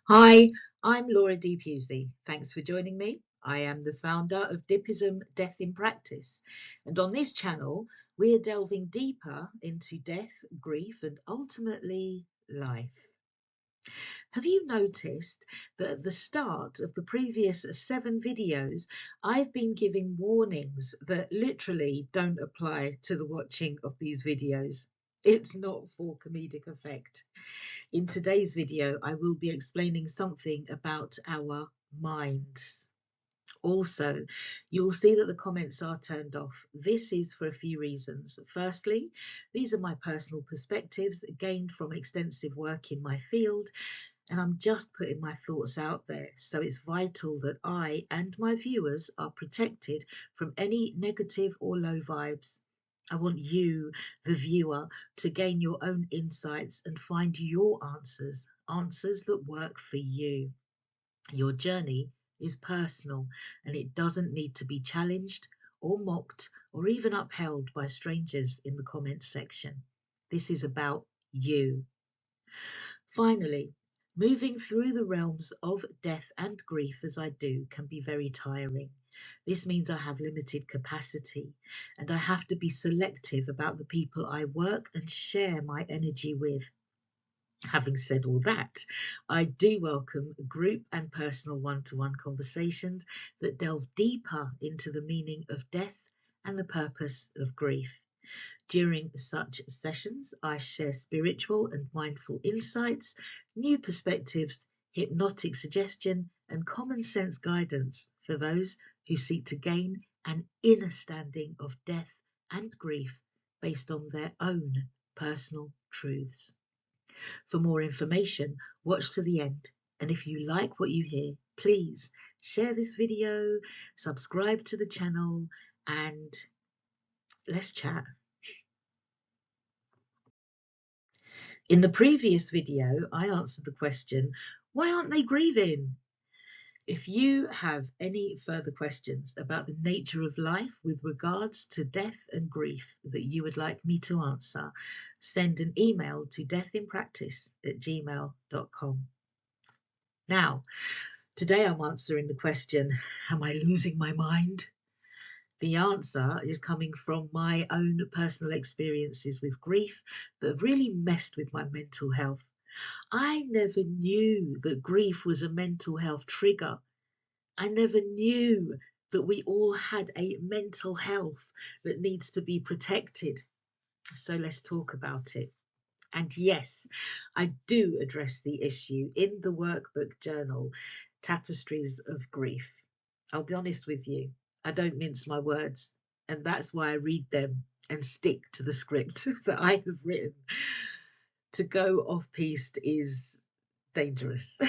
Hi, I'm Laura D. Pusey. Thanks for joining me. I am the founder of Dippism Death in Practice, and on this channel, we are delving deeper into death, grief, and ultimately life. Have you noticed that at the start of the previous 7 videos, I've been giving warnings that literally don't apply to the watching of these videos? It's not for comedic effect. In today's video, I will be explaining something about our minds. Also, you'll see that the comments are turned off. This is for a few reasons. Firstly, these are my personal perspectives gained from extensive work in my field, and I'm just putting my thoughts out there. So it's vital that I and my viewers are protected from any negative or low vibes. I want you, the viewer, to gain your own insights and find your answers that work for you. Your journey is personal and it doesn't need to be challenged or mocked or even upheld by strangers in the comments section. This is about you. Finally, moving through the realms of death and grief as I do can be very tiring. This means I have limited capacity and I have to be selective about the people I work and share my energy with. Having said all that, I do welcome group and personal one-to-one conversations that delve deeper into the meaning of death and the purpose of grief. During such sessions, I share spiritual and mindful insights, new perspectives, hypnotic suggestion, and common sense guidance for those who seek to gain an inner standing of death and grief based on their own personal truths. For more information, watch to the end. And if you like what you hear, please share this video, subscribe to the channel, and let's chat. In the previous video, I answered the question, why aren't they grieving? If you have any further questions about the nature of life with regards to death and grief that you would like me to answer, send an email to deathinpractice@gmail.com. Now, today I'm answering the question, am I losing my mind? The answer is coming from my own personal experiences with grief that have really messed with my mental health. I never knew that grief was a mental health trigger. I never knew that we all had a mental health that needs to be protected. So let's talk about it. And yes, I do address the issue in the workbook journal, Tapestries of Grief. I'll be honest with you, I don't mince my words, and that's why I read them and stick to the script that I have written. To go off-piste is dangerous.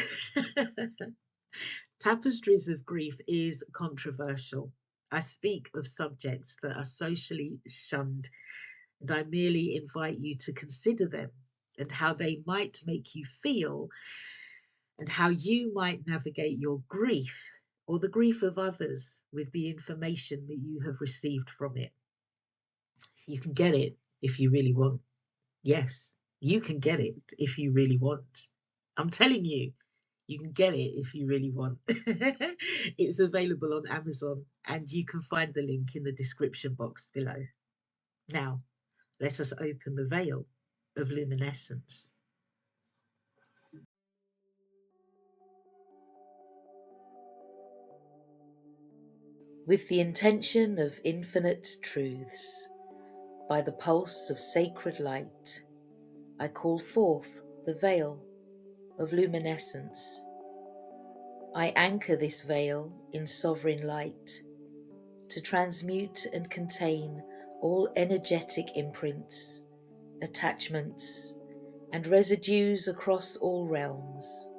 Tapestries of Grief is controversial. I speak of subjects that are socially shunned, and I merely invite you to consider them and how they might make you feel and how you might navigate your grief or the grief of others with the information that you have received from it. You can get it if you really want. Yes, you can get it if you really want. I'm telling you, you can get it if you really want. It's available on Amazon and you can find the link in the description box below. Now, let us open the veil of luminescence. With the intention of infinite truths, by the pulse of sacred light, I call forth the veil of luminescence. I anchor this veil in sovereign light to transmute and contain all energetic imprints, attachments, and residues across all realms.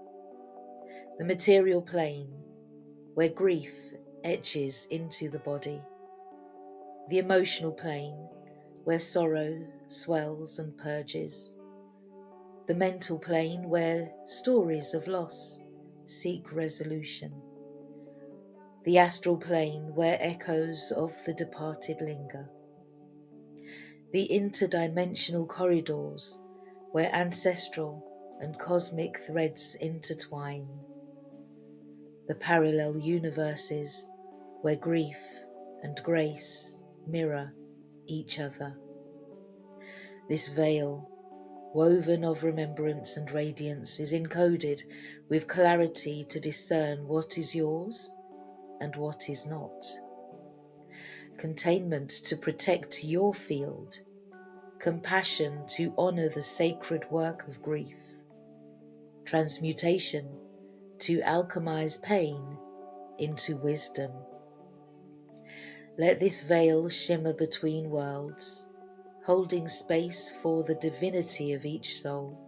The material plane, where grief etches into the body. The emotional plane, where sorrow swells and purges. The mental plane, where stories of loss seek resolution. The astral plane, where echoes of the departed linger. The interdimensional corridors, where ancestral and cosmic threads intertwine, the parallel universes where grief and grace mirror each other. This veil, woven of remembrance and radiance, is encoded with clarity to discern what is yours and what is not. Containment to protect your field, compassion to honour the sacred work of grief, transmutation to alchemize pain into wisdom. Let this veil shimmer between worlds, holding space for the divinity of each soul,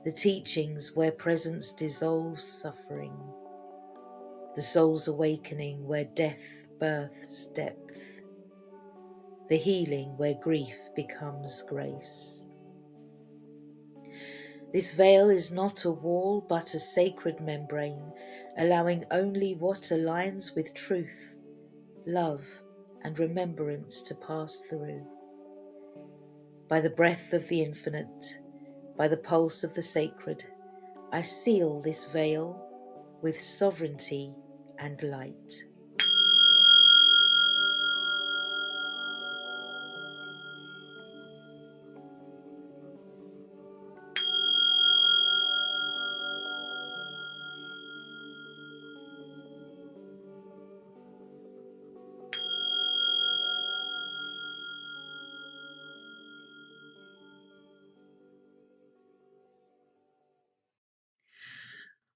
the teachings where presence dissolves suffering, the soul's awakening where death births depth, the healing where grief becomes grace. This veil is not a wall but a sacred membrane, allowing only what aligns with truth, love, and remembrance to pass through. By the breath of the infinite, by the pulse of the sacred, I seal this veil with sovereignty and light.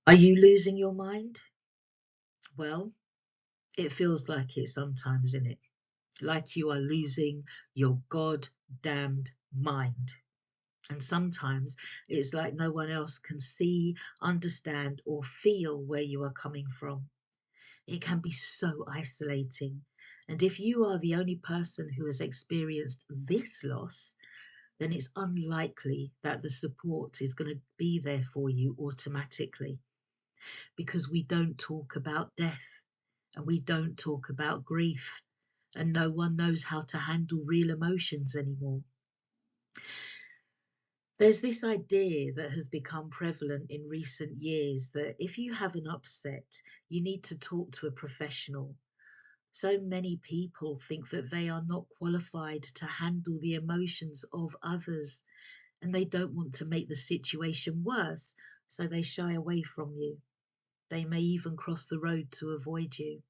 Are you losing your mind? Well, it feels like it sometimes, innit? Like you are losing your god-damned mind. And sometimes it's like no one else can see, understand, or feel where you are coming from. It can be so isolating. And if you are the only person who has experienced this loss, then it's unlikely that the support is going to be there for you automatically, because we don't talk about death and we don't talk about grief, and no one knows how to handle real emotions anymore. There's this idea that has become prevalent in recent years that if you have an upset, you need to talk to a professional. So many people think that they are not qualified to handle the emotions of others, and they don't want to make the situation worse, so they shy away from you. They may even cross the road to avoid you.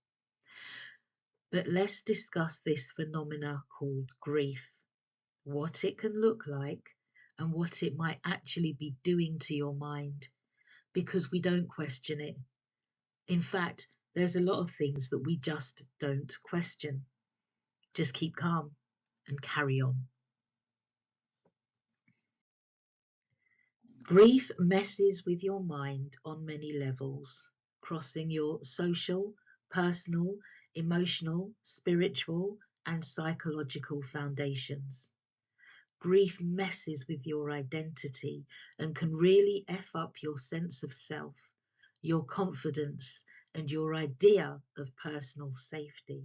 But let's discuss this phenomena called grief, what it can look like, and what it might actually be doing to your mind, because we don't question it. In fact, there's a lot of things that we just don't question. Just keep calm and carry on. Grief messes with your mind on many levels, crossing your social, personal, emotional, spiritual, and psychological foundations. Grief messes with your identity and can really F up your sense of self, your confidence, and your idea of personal safety.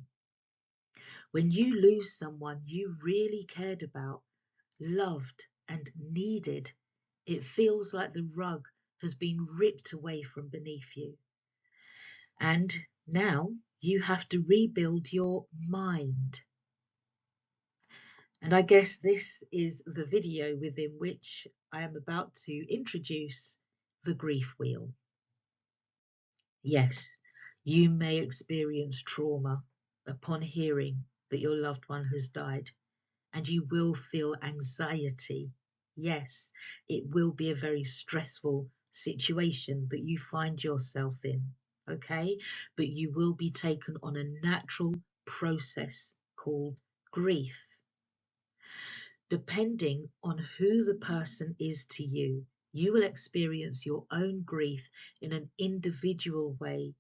When you lose someone you really cared about, loved, and needed, it feels like the rug has been ripped away from beneath you. And now you have to rebuild your mind. And I guess this is the video within which I am about to introduce the grief wheel. Yes, you may experience trauma upon hearing that your loved one has died, and you will feel anxiety. Yes, it will be a very stressful situation that you find yourself in, okay? But you will be taken on a natural process called grief. Depending on who the person is to you, you will experience your own grief in an individual way,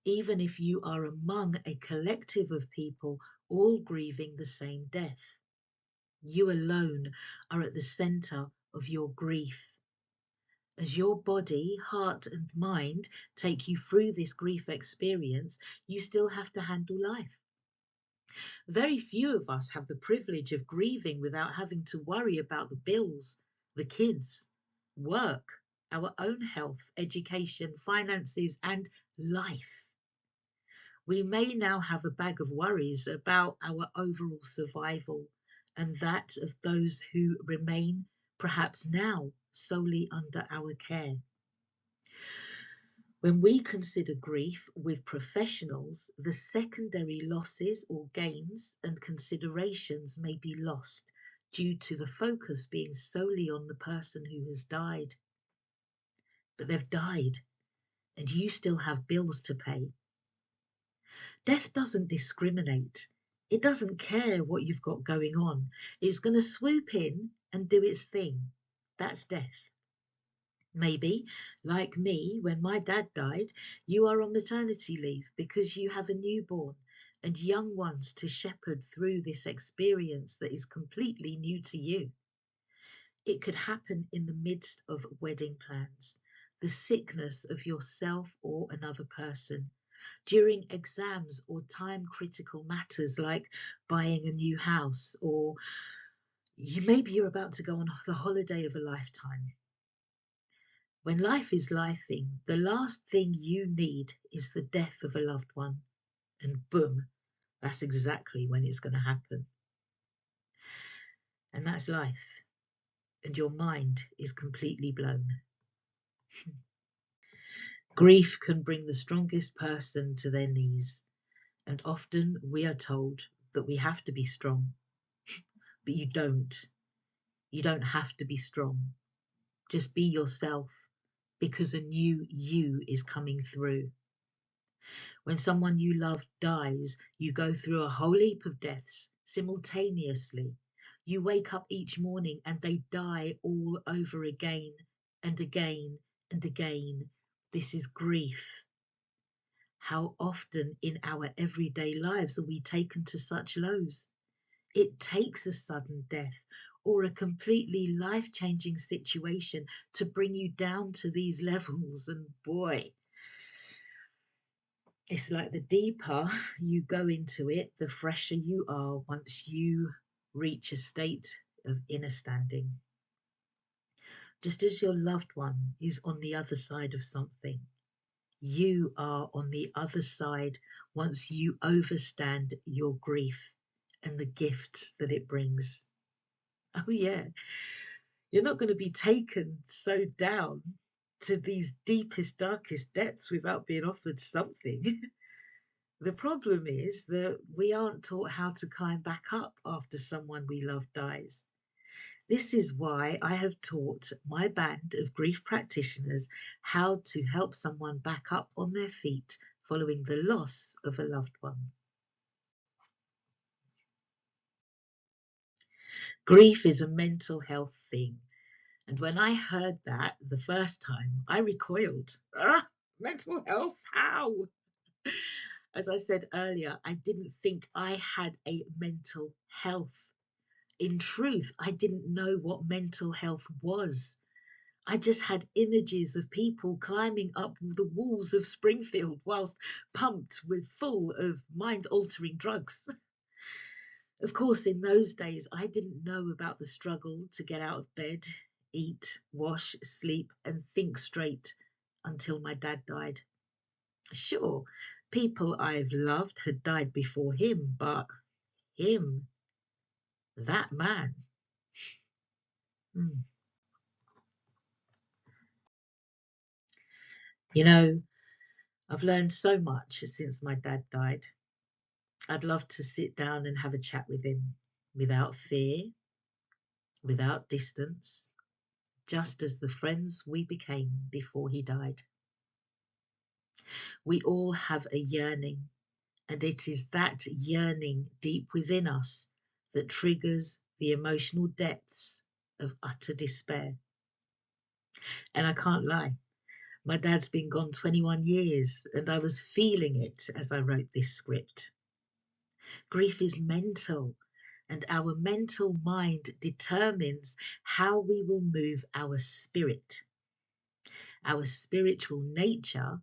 even if you are among a collective of people all grieving the same death. You alone are at the center of your grief. As your body, heart, and mind take you through this grief experience, you still have to handle life. Very few of us have the privilege of grieving without having to worry about the bills, the kids, work, our own health, education, finances, and life. We may now have a bag of worries about our overall survival and that of those who remain, perhaps now, solely under our care. When we consider grief with professionals, the secondary losses or gains and considerations may be lost due to the focus being solely on the person who has died. But they've died, and you still have bills to pay. Death doesn't discriminate. It doesn't care what you've got going on. It's going to swoop in and do its thing. That's death. Maybe, like me, when my dad died, you are on maternity leave because you have a newborn and young ones to shepherd through this experience that is completely new to you. It could happen in the midst of wedding plans, the sickness of yourself or another person, during exams or time-critical matters like buying a new house, or maybe you're about to go on the holiday of a lifetime. When life is lifing, the last thing you need is the death of a loved one. And boom, that's exactly when it's going to happen. And that's life. And your mind is completely blown. Grief can bring the strongest person to their knees. And often we are told that we have to be strong. But you don't. You don't have to be strong. Just be yourself, because a new you is coming through. When someone you love dies, you go through a whole heap of deaths simultaneously. You wake up each morning and they die all over again and again and again. This is grief. How often in our everyday lives are we taken to such lows? It takes a sudden death or a completely life-changing situation to bring you down to these levels. And boy, it's like the deeper you go into it, the fresher you are once you reach a state of inner standing. Just as your loved one is on the other side of something, you are on the other side once you overstand your grief and the gifts that it brings. Oh yeah, you're not going to be taken so down to these deepest, darkest depths without being offered something. The problem is that we aren't taught how to climb back up after someone we love dies. This is why I have taught my band of grief practitioners how to help someone back up on their feet following the loss of a loved one. Grief is a mental health thing. And when I heard that the first time, I recoiled. Mental health? How? As I said earlier, I didn't think I had a mental health. In truth, I didn't know what mental health was. I just had images of people climbing up the walls of Springfield whilst pumped with full of mind-altering drugs. Of course, in those days, I didn't know about the struggle to get out of bed, eat, wash, sleep, and think straight until my dad died. Sure, people I've loved had died before him, but him, that man. You know, I've learned so much since my dad died. I'd love to sit down and have a chat with him without fear, without distance, just as the friends we became before he died. We all have a yearning, and it is that yearning deep within us that triggers the emotional depths of utter despair. And I can't lie, my dad's been gone 21 years, and I was feeling it as I wrote this script. Grief is mental, and our mental mind determines how we will move our spirit. Our spiritual nature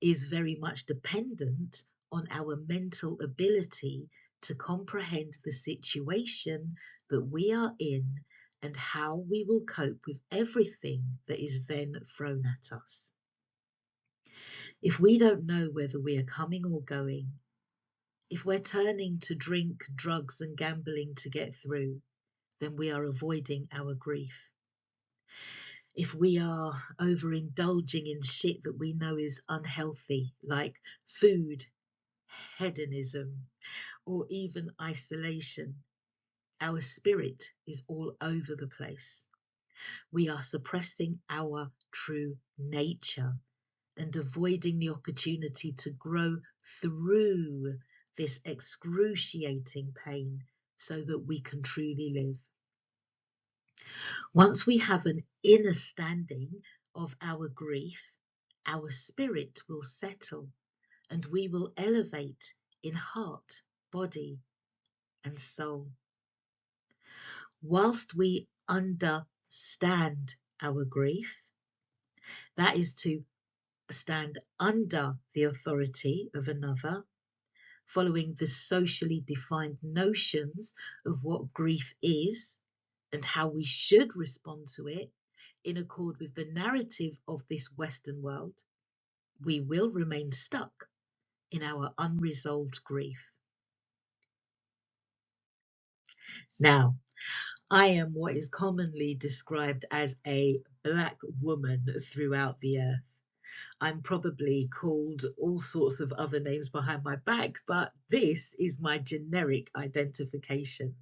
is very much dependent on our mental ability to comprehend the situation that we are in and how we will cope with everything that is then thrown at us. If we don't know whether we are coming or going, if we're turning to drink, drugs, and gambling to get through, then we are avoiding our grief. If we are overindulging in shit that we know is unhealthy, like food, hedonism, or even isolation, our spirit is all over the place. We are suppressing our true nature and avoiding the opportunity to grow through this excruciating pain so that we can truly live. Once we have an inner standing of our grief, our spirit will settle and we will elevate in heart, body, and soul. Whilst we understand our grief, that is to stand under the authority of another, following the socially defined notions of what grief is and how we should respond to it in accord with the narrative of this Western world, we will remain stuck in our unresolved grief. Now, I am what is commonly described as a black woman throughout the earth. I'm probably called all sorts of other names behind my back, but this is my generic identification.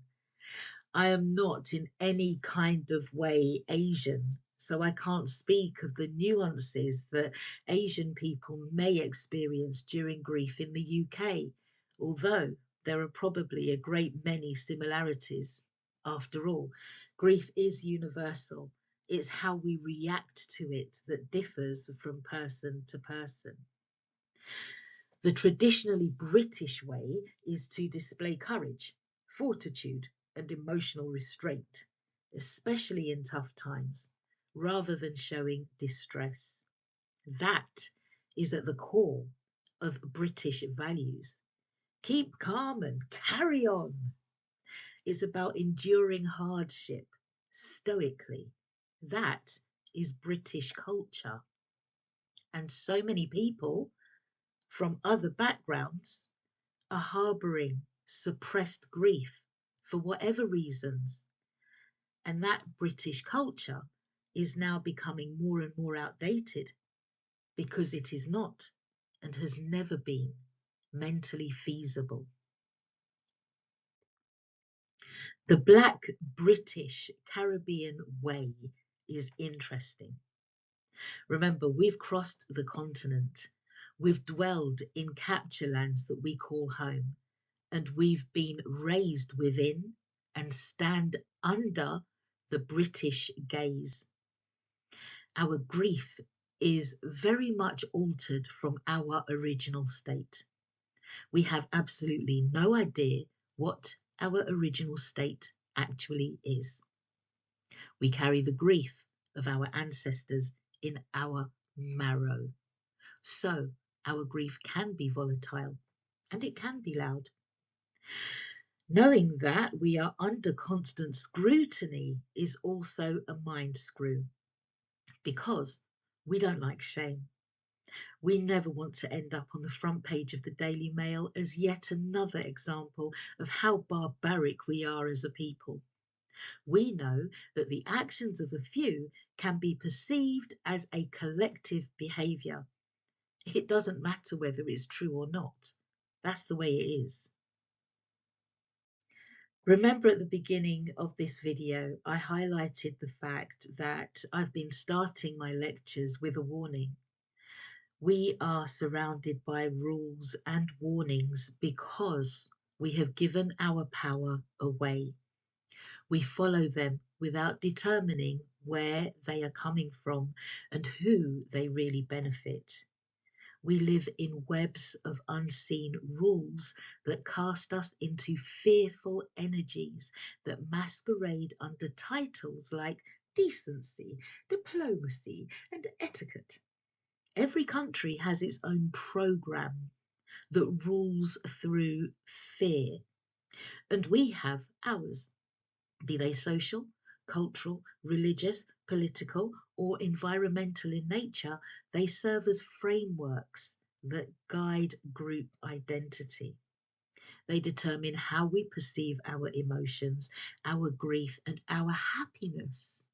I am not in any kind of way Asian, so I can't speak of the nuances that Asian people may experience during grief in the UK, although there are probably a great many similarities. After all, grief is universal. It's how we react to it that differs from person to person. The traditionally British way is to display courage, fortitude, and emotional restraint, especially in tough times, rather than showing distress. That is at the core of British values. Keep calm and carry on. It's about enduring hardship stoically. That is British culture. And so many people from other backgrounds are harbouring suppressed grief for whatever reasons. And that British culture is now becoming more and more outdated because it is not and has never been mentally feasible. The Black British Caribbean way is interesting. Remember, we've crossed the continent. We've dwelled in capture lands that we call home, and we've been raised within and stand under the British gaze. Our grief is very much altered from our original state. We have absolutely no idea what our original state actually is. We carry the grief of our ancestors in our marrow. So our grief can be volatile and it can be loud. Knowing that we are under constant scrutiny is also a mind screw because we don't like shame. We never want to end up on the front page of the Daily Mail as yet another example of how barbaric we are as a people. We know that the actions of a few can be perceived as a collective behaviour. It doesn't matter whether it's true or not. That's the way it is. Remember at the beginning of this video, I highlighted the fact that I've been starting my lectures with a warning. We are surrounded by rules and warnings because we have given our power away. We follow them without determining where they are coming from and who they really benefit. We live in webs of unseen rules that cast us into fearful energies that masquerade under titles like decency, diplomacy, and etiquette. Every country has its own program that rules through fear, and we have ours, be they social, cultural, religious, political, or environmental in nature, they serve as frameworks that guide group identity. They determine how we perceive our emotions, our grief, and our happiness.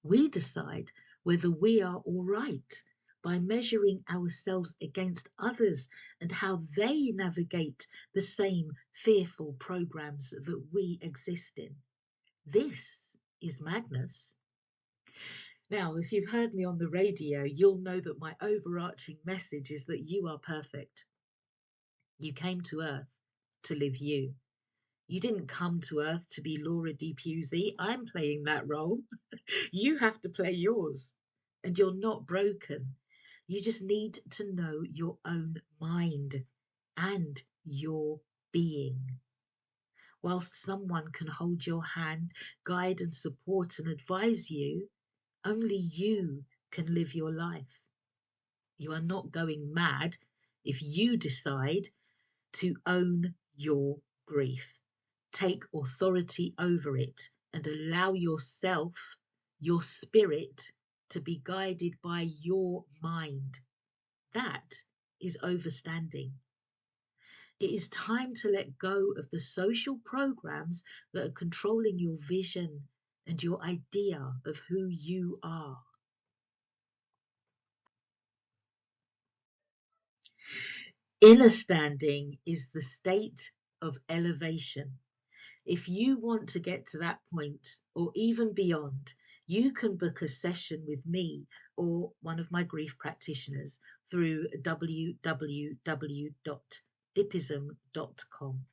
We decide whether we are all right by measuring ourselves against others and how they navigate the same fearful programs that we exist in. This is madness. Now, if you've heard me on the radio, you'll know that my overarching message is that you are perfect. You came to Earth to live you. You didn't come to Earth to be Laura D. Pusey. I'm playing that role. You have to play yours. And you're not broken. You just need to know your own mind and your being. Whilst someone can hold your hand, guide and support and advise you, only you can live your life. You are not going mad if you decide to own your grief, take authority over it, and allow yourself, your spirit, to be guided by your mind. That is overstanding. It is time to let go of the social programs that are controlling your vision and your idea of who you are. Inner standing is the state of elevation. If you want to get to that point or even beyond, you can book a session with me or one of my grief practitioners through www.dippism.com.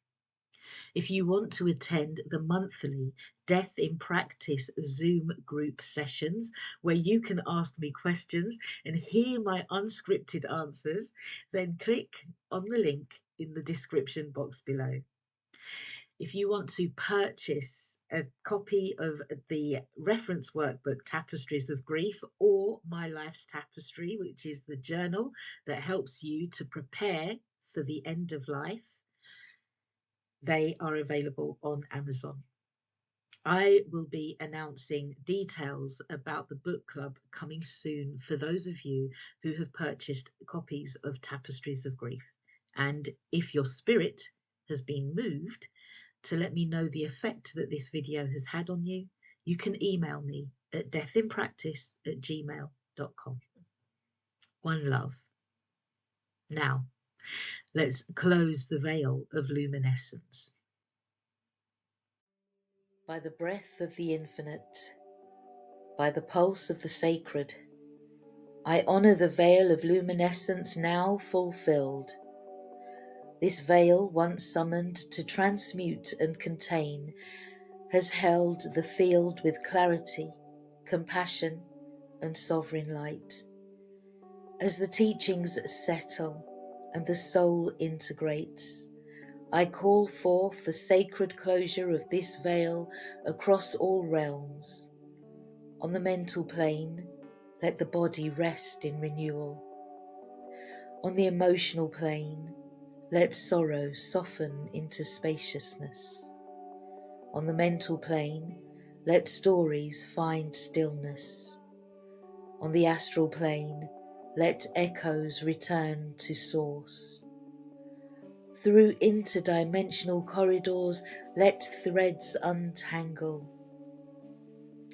If you want to attend the monthly Death in Practice Zoom group sessions where you can ask me questions and hear my unscripted answers, then click on the link in the description box below. If you want to purchase a copy of the reference workbook Tapestries of Grief or My Life's Tapestry, which is the journal that helps you to prepare for the end of life, they are available on Amazon. I will be announcing details about the book club coming soon for those of you who have purchased copies of Tapestries of Grief. And if your spirit has been moved to let me know the effect that this video has had on you, you can email me at deathinpractice@gmail.com. One love. Now, let's close the veil of luminescence. By the breath of the infinite, by the pulse of the sacred, I honour the veil of luminescence now fulfilled. This veil, once summoned to transmute and contain, has held the field with clarity, compassion, and sovereign light. As the teachings settle and the soul integrates, I call forth the sacred closure of this veil across all realms. On the mental plane, let the body rest in renewal. On the emotional plane, let sorrow soften into spaciousness. On the mental plane, let stories find stillness. On the astral plane, let echoes return to source. Through interdimensional corridors, let threads untangle.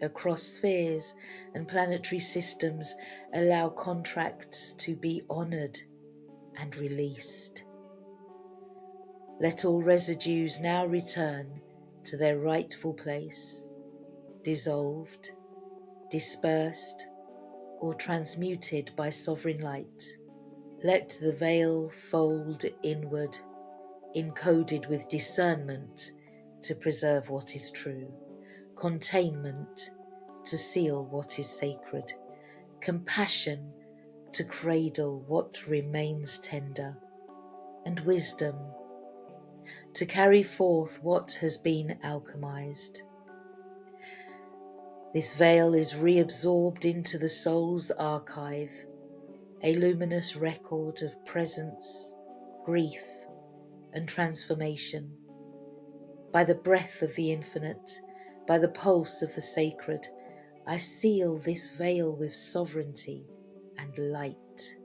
Across spheres and planetary systems, allow contracts to be honoured and released. Let all residues now return to their rightful place, dissolved, dispersed, or transmuted by sovereign light. Let the veil fold inward, encoded with discernment to preserve what is true, containment to seal what is sacred, compassion to cradle what remains tender, and wisdom to carry forth what has been alchemized. This veil is reabsorbed into the soul's archive, a luminous record of presence, grief, and transformation. By the breath of the infinite, By the pulse of the sacred, I seal this veil with sovereignty and light.